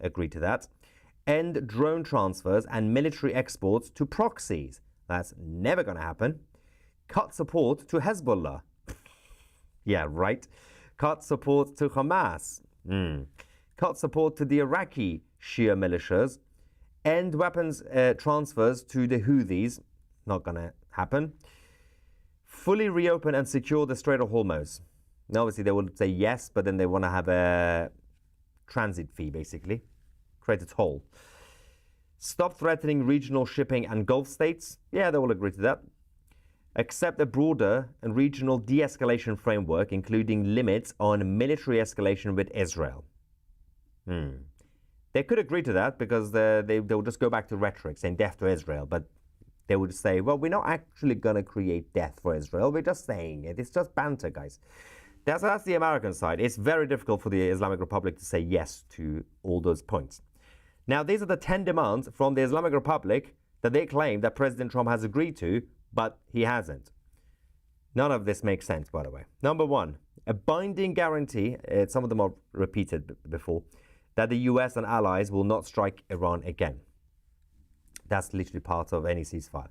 agree to that. End drone transfers and military exports to proxies. That's never going to happen. Cut support to Hezbollah. Yeah, right. Cut support to Hamas. Cut support to the Iraqi Shia militias. End weapons transfers to the Houthis. Not going to happen. Fully reopen and secure the Strait of Hormuz. Now, obviously, they will say yes, but then they want to have a transit fee, basically. Create a toll. Stop threatening regional shipping and Gulf states. Yeah, they will agree to that. Accept a broader and regional de-escalation framework, including limits on military escalation with Israel. They could agree to that because they'll just go back to rhetoric, saying death to Israel, but they would say, well, we're not actually going to create death for Israel. We're just saying it. It's just banter, guys. That's the American side. It's very difficult for the Islamic Republic to say yes to all those points. Now, these are the 10 demands from the Islamic Republic that they claim that President Trump has agreed to, but he hasn't. None of this makes sense, by the way. Number one, a binding guarantee, some of them are repeated before, that the US and allies will not strike Iran again. That's literally part of any ceasefire.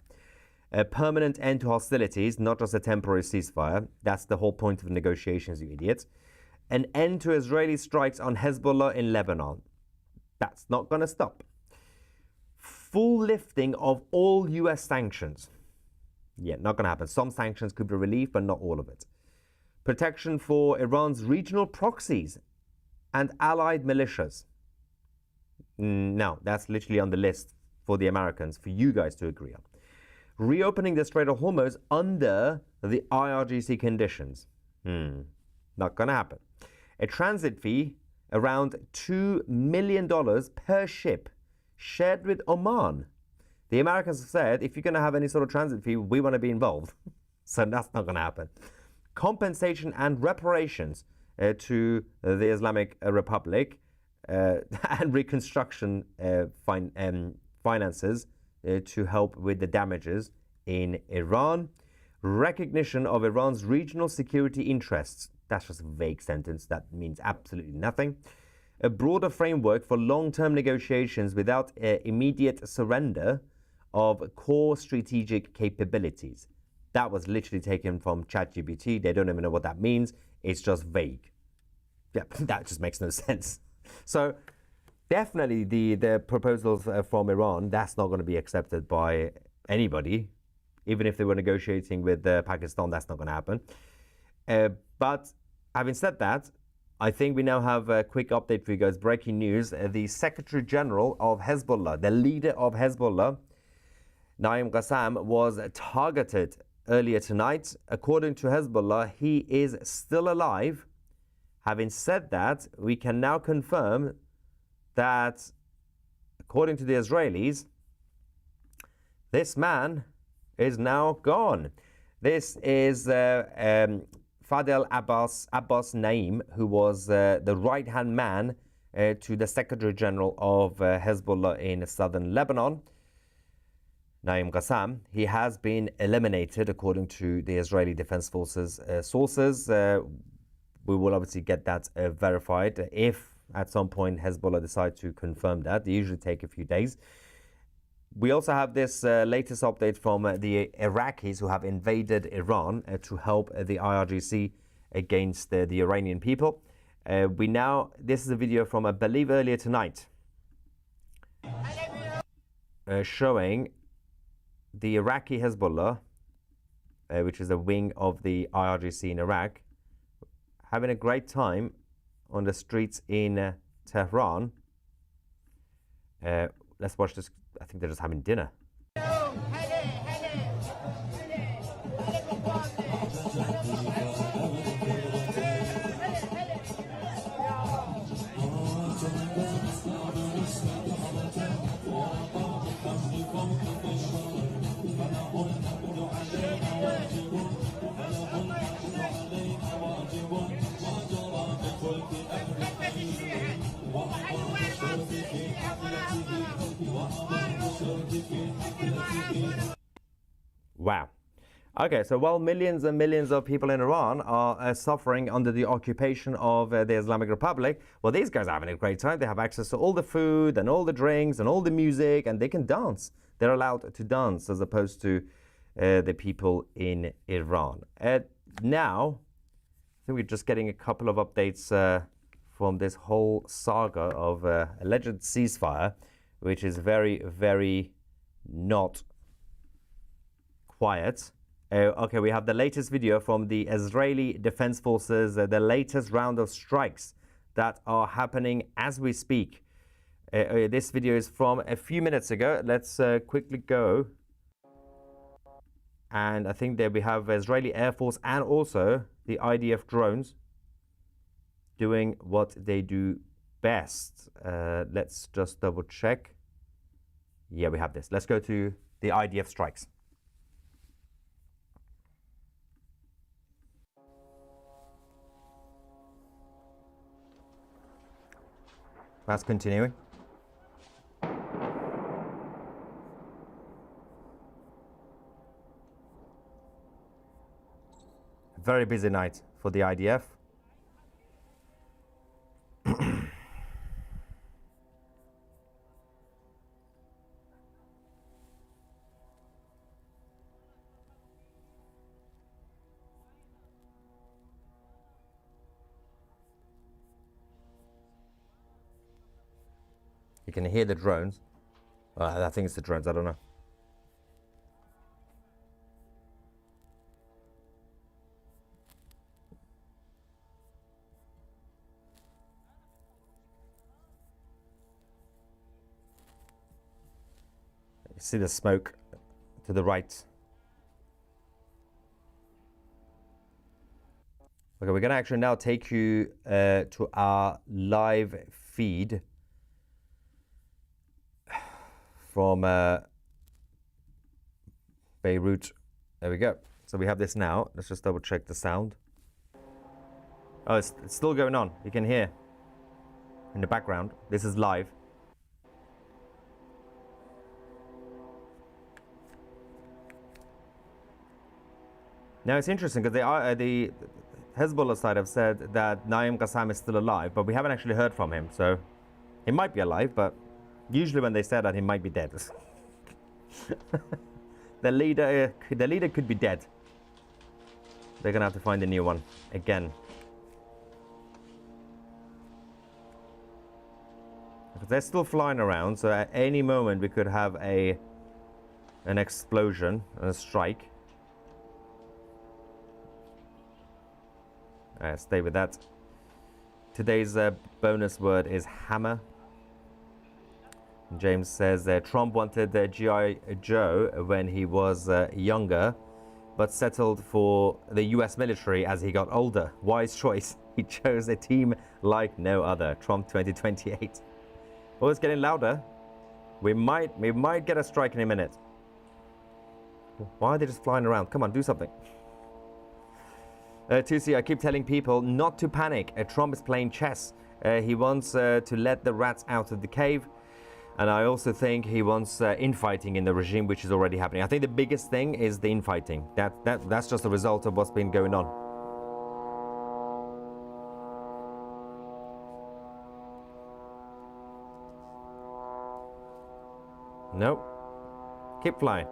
A permanent end to hostilities, not just a temporary ceasefire. That's the whole point of negotiations, you idiots. An end to Israeli strikes on Hezbollah in Lebanon. That's not going to stop. Full lifting of all US sanctions. Yeah, not going to happen. Some sanctions could be relieved, but not all of it. Protection for Iran's regional proxies and allied militias. No, that's literally on the list for the Americans, for you guys to agree on. Reopening the Strait of Hormuz under the IRGC conditions. Not going to happen. A transit fee around $2 million per ship shared with Oman. The Americans have said, if you're going to have any sort of transit fee, we want to be involved. So that's not going to happen. Compensation and reparations to the Islamic Republic and reconstruction finances to help with the damages in Iran. Recognition of Iran's regional security interests. That's just a vague sentence. That means absolutely nothing. A broader framework for long-term negotiations without immediate surrender of core strategic capabilities. That was literally taken from ChatGPT. They don't even know what that means. It's just vague. Yeah, that just makes no sense. So definitely the proposals from Iran, that's not going to be accepted by anybody. Even if they were negotiating with Pakistan, that's not going to happen. But having said that, I think we now have a quick update for you guys. Breaking news. The Secretary General of Hezbollah, the leader of Hezbollah, Naim Qassam, was targeted earlier tonight. According to Hezbollah, he is still alive. Having said that, we can now confirm that, according to the Israelis, this man is now gone. This is Fadel Abbas Naim, who was the right-hand man to the Secretary General of Hezbollah in southern Lebanon, Naim Qassam. He has been eliminated, according to the Israeli Defense Forces sources. We will obviously get that verified if at some point Hezbollah decide to confirm that. They usually take a few days. We also have this latest update from the Iraqis who have invaded Iran to help the IRGC against the Iranian people. This is a video from, I believe, earlier tonight, showing the Iraqi Hezbollah, which is a wing of the IRGC in Iraq, having a great time on the streets in Tehran. Let's watch this. I think they're just having dinner. Wow. Okay, so while millions and millions of people in Iran are suffering under the occupation of the Islamic Republic, well, these guys are having a great time. They have access to all the food and all the drinks and all the music, and they can dance. They're allowed to dance as opposed to the people in Iran. Now, I think we're just getting a couple of updates from this whole saga of alleged ceasefire, which is very, very not quiet. Okay, we have the latest video from the Israeli Defense Forces, the latest round of strikes that are happening as we speak. This video is from a few minutes ago. Let's quickly go. And I think that we have Israeli Air Force and also the IDF drones doing what they do best. Let's just double check. Yeah, we have this. Let's go to the IDF strikes. That's continuing. Very busy night for the IDF. You can hear the drones. I think it's the drones, I don't know. You see the smoke to the right. Okay, we're going to actually now take you to our live feed from Beirut. There we go. So we have this now. Let's just double check the sound. Oh, it's still going on. You can hear in the background. This is live. Now it's interesting because the Hezbollah side have said that Naim Qassam is still alive, but we haven't actually heard from him. So he might be alive, but usually when they say that, he might be dead. The leader could be dead. They're gonna have to find a new one again. Because they're still flying around, so at any moment we could have an explosion, a strike. Stay with that. Today's bonus word is hammer. James says Trump wanted G.I. Joe when he was younger, but settled for the US military as he got older. Wise choice. He chose a team like no other. Trump 2028. Oh, it's getting louder. We might get a strike in a minute. Why are they just flying around? Come on, do something. Tusi, I keep telling people not to panic. Trump is playing chess. He wants to let the rats out of the cave. And I also think he wants infighting in the regime, which is already happening. I think the biggest thing is the infighting. That's just a result of what's been going on. No. Keep flying.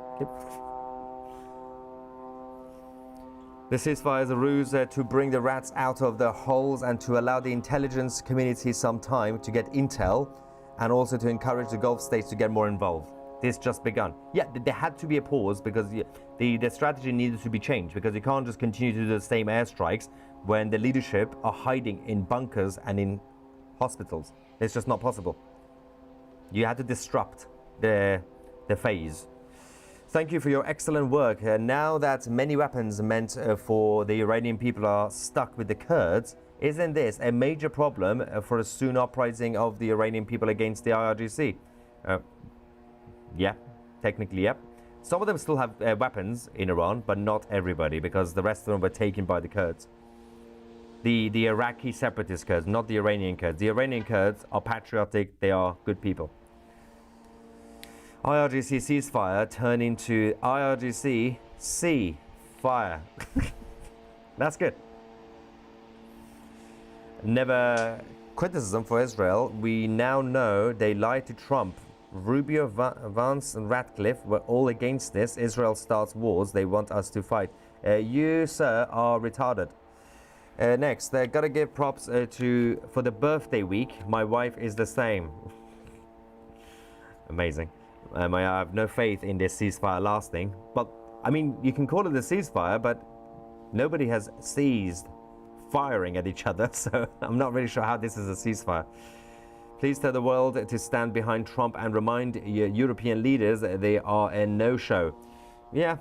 The ceasefire is a ruse to bring the rats out of the holes and to allow the intelligence community some time to get intel, and also to encourage the Gulf states to get more involved. This just begun. Yeah, there had to be a pause because the strategy needed to be changed, because you can't just continue to do the same airstrikes when the leadership are hiding in bunkers and in hospitals. It's just not possible. You had to disrupt the phase. Thank you for your excellent work. Now that many weapons meant for the Iranian people are stuck with the Kurds, isn't this a major problem for a soon uprising of the Iranian people against the IRGC? Yeah, technically, yeah. Some of them still have weapons in Iran, but not everybody, because the rest of them were taken by the Kurds. The Iraqi separatist Kurds, not the Iranian Kurds. The Iranian Kurds are patriotic, they are good people. IRGC ceasefire turn into IRGC ceasefire. ceasefire. That's good. Never criticism for Israel. We now know they lied to Trump. Rubio, Vance, and Ratcliffe were all against this. Israel starts wars. They want us to fight. You, sir, are retarded. Next, gotta give props for the birthday week. My wife is the same. Amazing. I have no faith in this ceasefire lasting. But, I mean, you can call it a ceasefire, but nobody has ceased firing at each other, so I'm not really sure how this is a ceasefire. Please tell the world to stand behind Trump and remind European leaders they are a no-show. Yeah.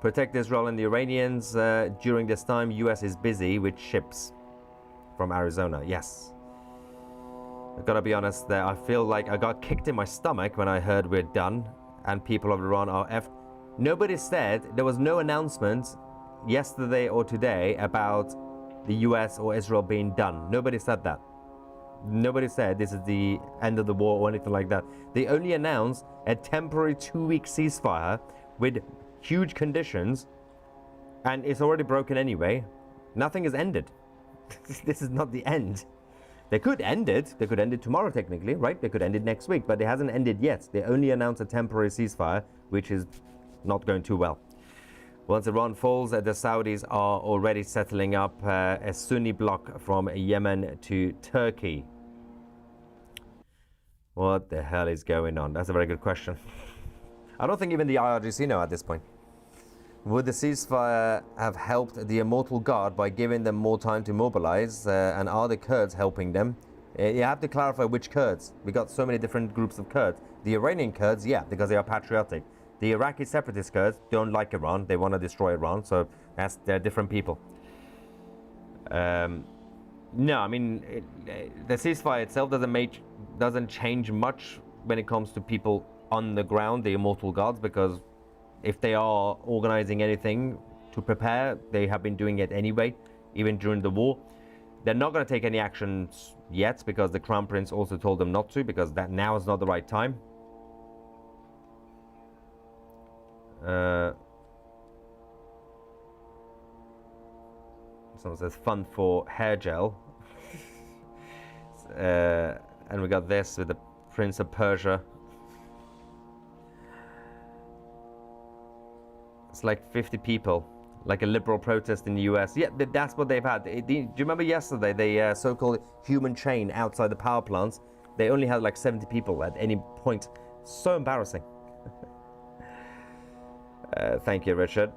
Protect Israel and the Iranians. During this time, US is busy with ships from Arizona. Yes. I've got to be honest there. I feel like I got kicked in my stomach when I heard we're done and people of Iran are effed. Nobody said, there was no announcement yesterday or today about the US or Israel being done. Nobody said that. Nobody said this is the end of the war or anything like that. They only announced a temporary 2-week ceasefire with huge conditions, and it's already broken anyway. Nothing is ended. This is not the end. They could end it. They could end it tomorrow, technically, right? They could end it next week, but it hasn't ended yet. They only announced a temporary ceasefire, which is not going too well. Once Iran falls, the Saudis are already settling up a Sunni bloc from Yemen to Turkey. What the hell is going on? That's a very good question. I don't think even the IRGC know at this point. Would the ceasefire have helped the Immortal Guard by giving them more time to mobilize? And are the Kurds helping them? You have to clarify which Kurds. We got so many different groups of Kurds. The Iranian Kurds, yeah, because they are patriotic. The Iraqi separatist Kurds don't like Iran. They want to destroy Iran, so they're different people. No, I mean, the ceasefire itself doesn't change much when it comes to people on the ground, the Immortal Guards, because if they are organizing anything to prepare, they have been doing it anyway, even during the war. They're not going to take any actions yet because the Crown Prince also told them not to, because that now is not the right time. Someone says fund for hair gel. And we got this with the Prince of Persia. It's like 50 people, like a liberal protest in the US. Yeah, that's what they've had. Do you remember yesterday, the so-called human chain outside the power plants? They only had like 70 people at any point. So embarrassing. Thank you, Richard.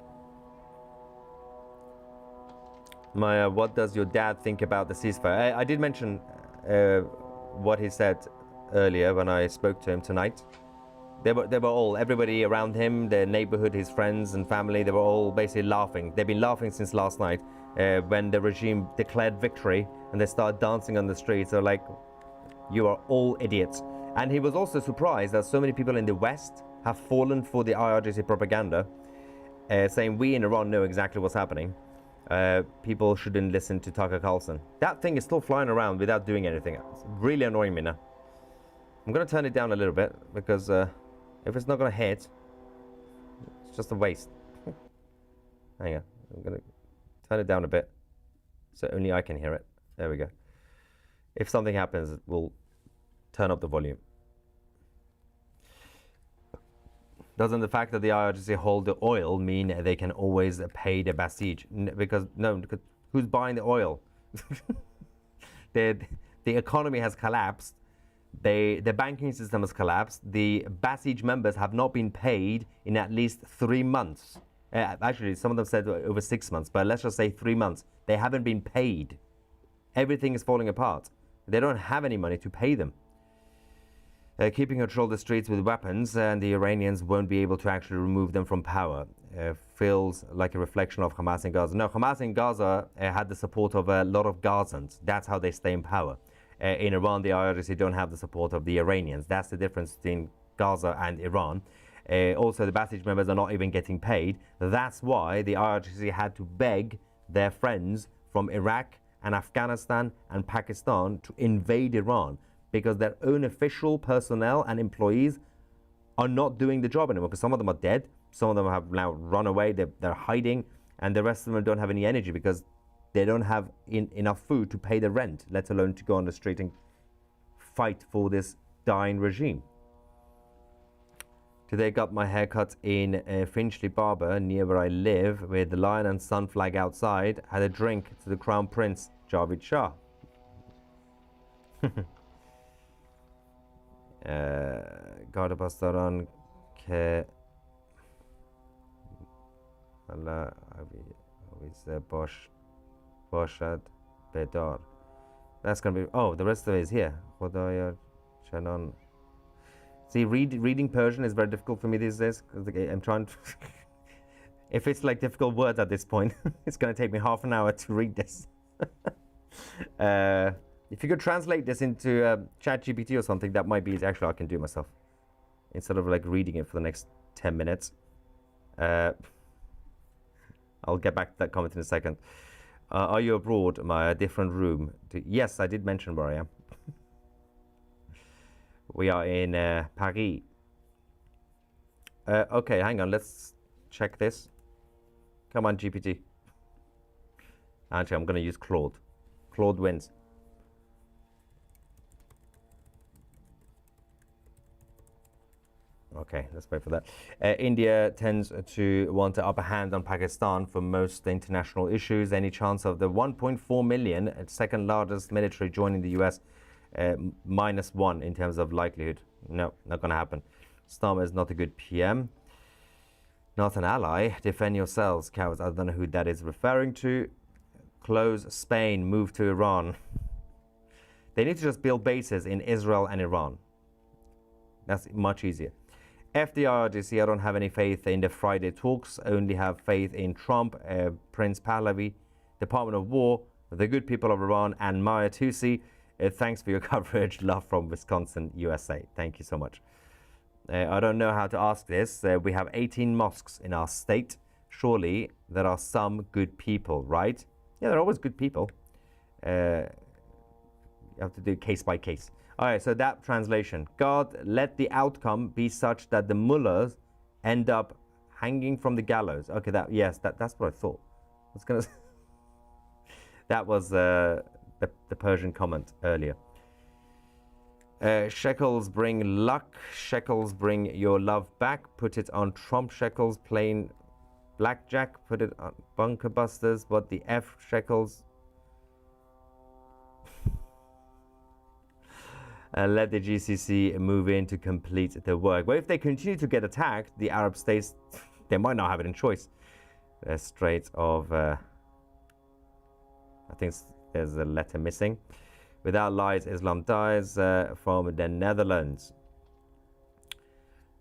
Maya, what does your dad think about the ceasefire? I did mention what he said earlier when I spoke to him tonight. They were all, everybody around him, their neighborhood, his friends and family, they were all basically laughing. They've been laughing since last night when the regime declared victory and they started dancing on the streets. They're like, you are all idiots. And he was also surprised that so many people in the West have fallen for the IRGC propaganda, saying we in Iran know exactly what's happening. People shouldn't listen to Tucker Carlson. That thing is still flying around without doing anything. It's really annoying me now. I'm going to turn it down a little bit because if it's not going to hit, it's just a waste. Hang on. I'm going to turn it down a bit so only I can hear it. There we go. If something happens, we'll turn up the volume. Doesn't the fact that the IRGC hold the oil mean they can always pay the Basij? Because who's buying the oil? The economy has collapsed. The banking system has collapsed. The Basij members have not been paid in at least 3 months. Actually, some of them said over 6 months, but let's just say 3 months. They haven't been paid. Everything is falling apart. They don't have any money to pay them. Keeping control of the streets with weapons, and the Iranians won't be able to actually remove them from power. Feels like a reflection of Hamas in Gaza. No, Hamas in Gaza had the support of a lot of Gazans. That's how they stay in power. In Iran, the IRGC don't have the support of the Iranians. That's the difference between Gaza and Iran. Also, the Basij members are not even getting paid. That's why the IRGC had to beg their friends from Iraq and Afghanistan and Pakistan to invade Iran, because their own official personnel and employees are not doing the job anymore because some of them are dead. Some of them have now run away. They're hiding, and the rest of them don't have any energy because they don't have enough food to pay the rent, let alone to go on the street and fight for this dying regime. Today got my haircut in Finchley Barber near where I live with the Lion and Sun flag outside. Had a drink to the Crown Prince, Javid Shah. Garda Pastaran ke Allah aviz bashad bedar. That's gonna be, oh, the rest of it is here. Khodaya chanan. See, reading Persian is very difficult for me these days because I'm trying to if it's like difficult words at this point, it's going to take me half an hour to read this. If you could translate this into ChatGPT or something, that might be easy. Actually, I can do it myself instead of like reading it for the next 10 minutes. I'll get back to that comment in a second. Are you abroad, Maya? Different room? Yes, I did mention where I am. We are in Paris. Okay, hang on. Let's check this. Come on, GPT. Actually, I'm going to use Claude. Claude wins. Okay, let's wait for that. India tends to want the upper hand on Pakistan for most international issues. Any chance of the 1.4 million, second largest military joining the US? -1 in terms of likelihood. No, not going to happen. Starmer is not a good PM. Not an ally. Defend yourselves, cowards. I don't know who that is referring to. Close Spain. Move to Iran. They need to just build bases in Israel and Iran. That's much easier. FDRGC, I don't have any faith in the Friday talks. Only have faith in Trump, Prince Pahlavi, Department of War, the good people of Iran, and Maya Tusi. Thanks for your coverage. Love from Wisconsin, USA. Thank you so much. I don't know how to ask this. We have 18 mosques in our state. Surely there are some good people, right? Yeah, there are always good people. You have to do case by case. All right, so that translation. God, let the outcome be such that the mullahs end up hanging from the gallows. Okay, that's what I thought. I was gonna. That was the Persian comment earlier. Shekels bring luck. Shekels bring your love back. Put it on Trump shekels. Plain blackjack. Put it on bunker busters. What the F shekels? Let the GCC move in to complete the work. Well, if they continue to get attacked, the Arab states, they might not have it in choice. The Strait of, I think there's a letter missing. Without lies, Islam dies, from the Netherlands.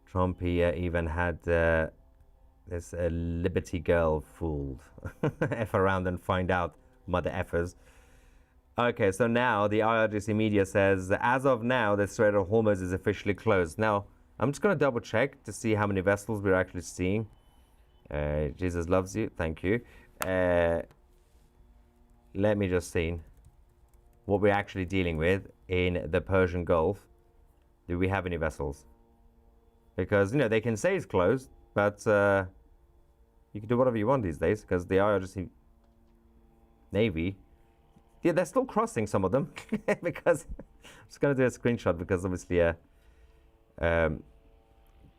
Trump even had this Liberty girl fooled. F around and find out, mother effers. Okay, so now the IRGC media says, as of now, the Strait of Hormuz is officially closed. Now, I'm just going to double check to see how many vessels we're actually seeing. Jesus loves you. Thank you. Let me just see what we're actually dealing with in the Persian Gulf. Do we have any vessels? Because, you know, they can say it's closed, but you can do whatever you want these days because the IRGC Navy, yeah, they're still crossing some of them because I'm just going to do a screenshot because obviously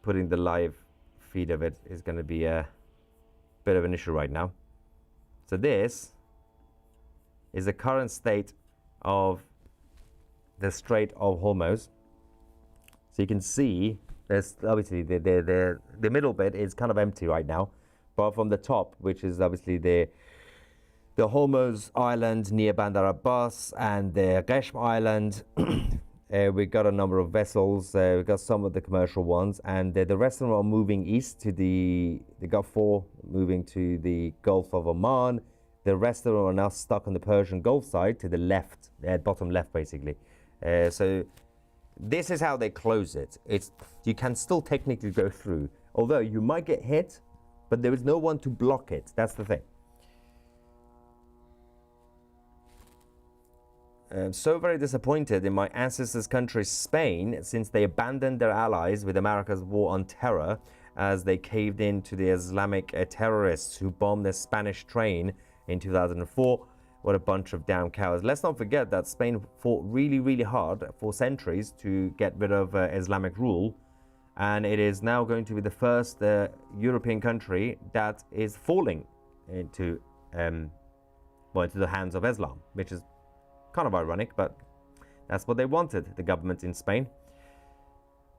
putting the live feed of it is going to be a bit of an issue right now. So this is the current state of the Strait of Hormuz. So you can see there's obviously the middle bit is kind of empty right now, but from the top, which is obviously the Hormuz Island near Bandar Abbas and the Qeshm Island, we got a number of vessels. We got some of the commercial ones, and the rest of them are moving east to the Gulf 4, moving to the Gulf of Oman. The rest of them are now stuck on the Persian Gulf side to the left, bottom left, basically. So this is how they close it. You can still technically go through, although you might get hit, but there is no one to block it. That's the thing. So very disappointed in my ancestors' country, Spain, since they abandoned their allies with America's war on terror as they caved in to the Islamic terrorists who bombed the Spanish train in 2004. What a bunch of damn cowards. Let's not forget that Spain fought really, really hard for centuries to get rid of Islamic rule. And it is now going to be the first European country that is falling into, into the hands of Islam, which is kind of ironic, but that's what they wanted, the government in Spain.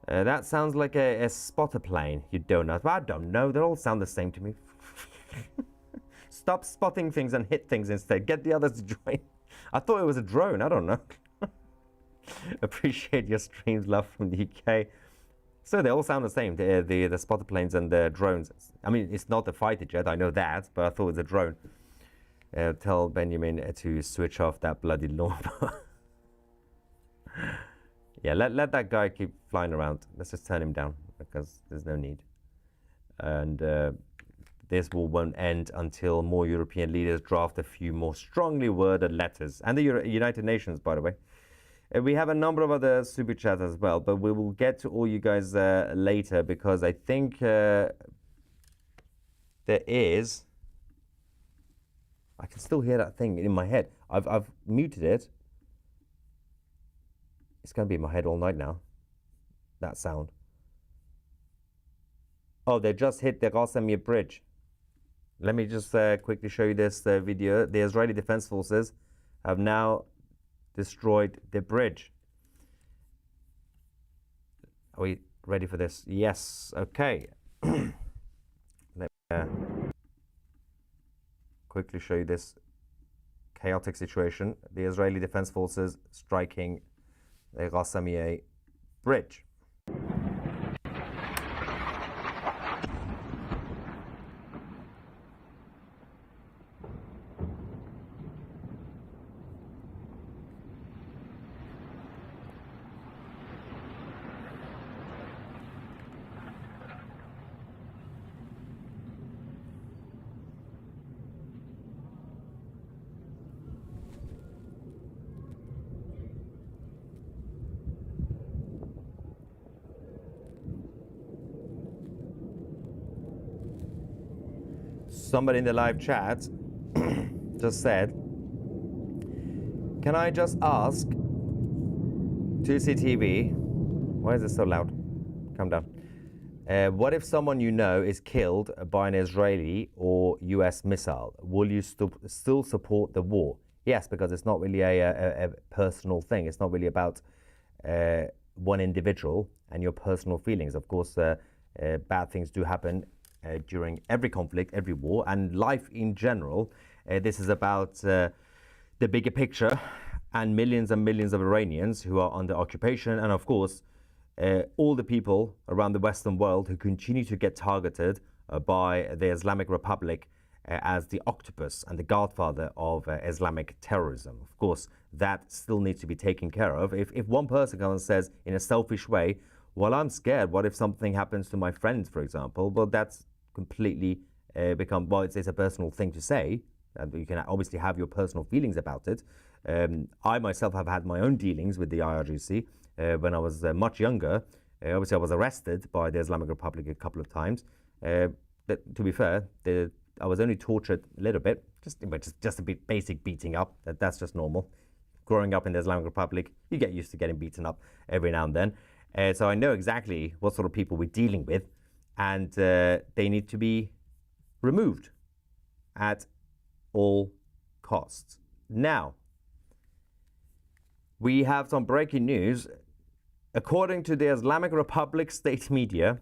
That sounds like a spotter plane, you donut. Well, I don't know, they all sound the same to me. Stop spotting things and hit things instead. Get the others to join. I thought it was a drone, I don't know. Appreciate your streams, love from the UK. So they all sound the same, the spotter planes and the drones. I mean, it's not a fighter jet, I know that, but I thought it was a drone. Tell Benjamin to switch off that bloody lawnmower. Yeah, let that guy keep flying around. Let's just turn him down because there's no need. And this war won't end until more European leaders draft a few more strongly worded letters. And the United Nations, by the way. We have a number of other super chats as well, but we will get to all you guys later because I think there is... I can still hear that thing in my head. I've muted it. It's going to be in my head all night now. That sound. Oh, they just hit the Rasamir bridge. Let me just quickly show you this video. The Israeli Defense Forces have now destroyed the bridge. Are we ready for this? Yes. Okay. Let me quickly show you this chaotic situation. The Israeli Defense Forces striking the Rasamir bridge. Somebody in the live chat just said, can I just ask 2CTV, why is it so loud? Calm down. What if someone you know is killed by an Israeli or US missile? Will you still support the war? Yes, because it's not really a personal thing. It's not really about one individual and your personal feelings. Of course, bad things do happen during every conflict, every war, and life in general. This is about the bigger picture and millions of Iranians who are under occupation, and of course, all the people around the Western world who continue to get targeted by the Islamic Republic as the octopus and the godfather of Islamic terrorism. Of course, that still needs to be taken care of. If one person comes and says in a selfish way, well, I'm scared, what if something happens to my friends, for example? Well, that's completely become, well, it's a personal thing to say. You can obviously have your personal feelings about it. I myself have had my own dealings with the IRGC when I was much younger. Obviously, I was arrested by the Islamic Republic a couple of times. But to be fair, I was only tortured a little bit, just a bit basic beating up. That's just normal. Growing up in the Islamic Republic, you get used to getting beaten up every now and then. So I know exactly what sort of people we're dealing with, and they need to be removed at all costs. Now, we have some breaking news. According to the Islamic Republic state media,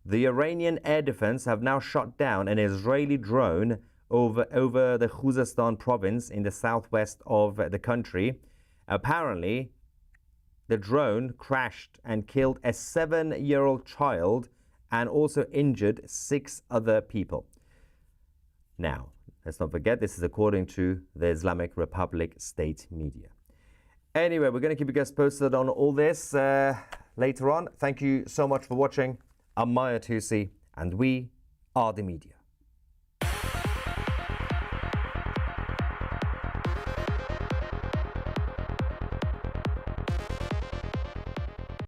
the Iranian air defense have now shot down an Israeli drone over the Khuzestan province in the southwest of the country. Apparently, the drone crashed and killed a 7-year-old child and also injured 6 other people. Now, let's not forget, this is according to the Islamic Republic state media. Anyway, we're going to keep you guys posted on all this later on. Thank you so much for watching. I'm Maya 2C, and we are the media.